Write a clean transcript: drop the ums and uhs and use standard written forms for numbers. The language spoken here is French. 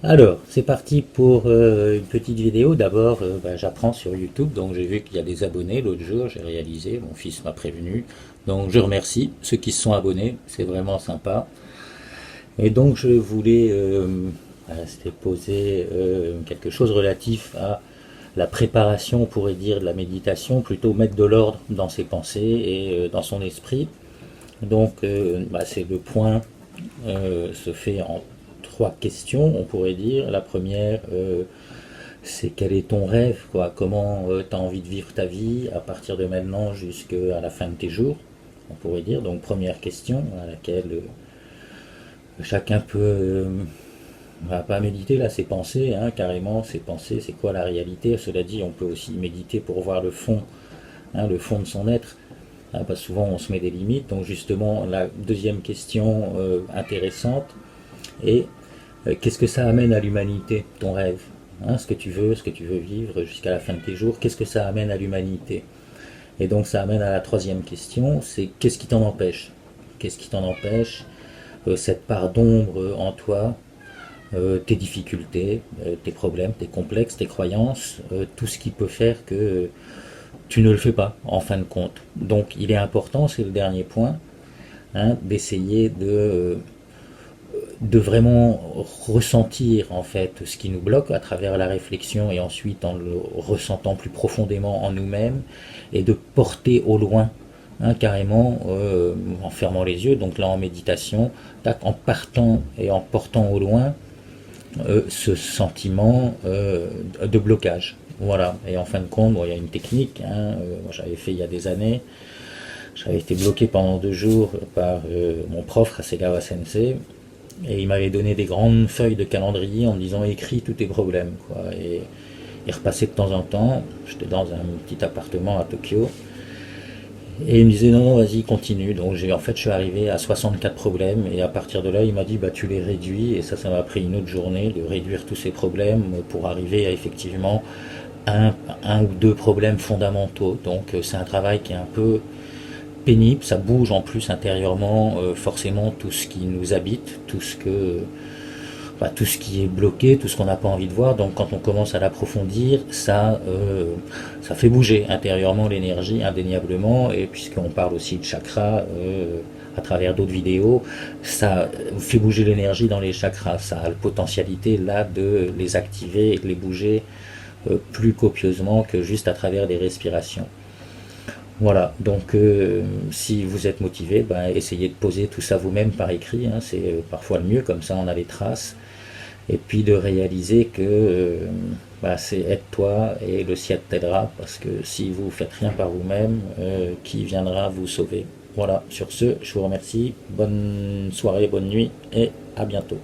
Alors, c'est parti pour une petite vidéo. D'abord, j'apprends sur YouTube, donc j'ai vu qu'il y a des abonnés l'autre jour, j'ai réalisé, mon fils m'a prévenu. Donc je remercie ceux qui se sont abonnés, c'est vraiment sympa. Et donc je voulais c'était poser quelque chose relatif à la préparation, on pourrait dire, de la méditation, plutôt mettre de l'ordre dans ses pensées et dans son esprit. Donc c'est le point se fait en trois questions, on pourrait dire. La première, c'est quel est ton rêve, quoi. Comment tu as envie de vivre ta vie à partir de maintenant jusqu'à la fin de tes jours, on pourrait dire. Donc première question à laquelle chacun peut va pas méditer là, ses pensées, hein, carrément, ses pensées, c'est quoi la réalité. Cela dit, on peut aussi méditer pour voir le fond, hein, le fond de son être. Hein, parce que souvent on se met des limites. Donc justement, la deuxième question intéressante est qu'est-ce que ça amène à l'humanité, ton rêve, hein, ce que tu veux vivre jusqu'à la fin de tes jours, qu'est-ce que ça amène à l'humanité. Et donc ça amène à la troisième question, c'est qu'est-ce qui t'en empêche. Qu'est-ce qui t'en empêche, cette part d'ombre en toi, tes difficultés, tes problèmes, tes complexes, tes croyances, tout ce qui peut faire que tu ne le fais pas en fin de compte. Donc il est important, c'est le dernier point, hein, d'essayer de vraiment ressentir en fait ce qui nous bloque à travers la réflexion et ensuite en le ressentant plus profondément en nous-mêmes et de porter au loin, hein, carrément en fermant les yeux, donc là en méditation, tac, en partant et en portant au loin ce sentiment de blocage. Voilà, et en fin de compte, bon, il y a une technique, hein, moi j'avais fait il y a des années, j'avais été bloqué pendant 2 jours par mon prof Hasegawa Sensei, et il m'avait donné des grandes feuilles de calendrier en me disant écris tous tes problèmes, quoi. Et il repassait de temps en temps, j'étais dans un petit appartement à Tokyo, et il me disait non, non, vas-y, continue. Donc en fait, je suis arrivé à 64 problèmes, et à partir de là, il m'a dit bah tu les réduis, et ça m'a pris une autre journée de réduire tous ces problèmes pour arriver à effectivement un ou deux problèmes fondamentaux. Donc c'est un travail qui est un peu pénible, ça bouge en plus intérieurement, forcément tout ce qui nous habite, tout ce qui est bloqué, tout ce qu'on n'a pas envie de voir. Donc quand on commence à l'approfondir, ça fait bouger intérieurement l'énergie indéniablement. Et puisqu'on parle aussi de chakras à travers d'autres vidéos, ça fait bouger l'énergie dans les chakras. Ça a la potentialité là de les activer et de les bouger plus copieusement que juste à travers des respirations. Voilà, donc si vous êtes motivé, essayez de poser tout ça vous-même par écrit, hein, c'est parfois le mieux, comme ça on a les traces, et puis de réaliser que c'est aide-toi et le ciel t'aidera, parce que si vous faites rien par vous-même, qui viendra vous sauver. Voilà, sur ce, je vous remercie, bonne soirée, bonne nuit, et à bientôt.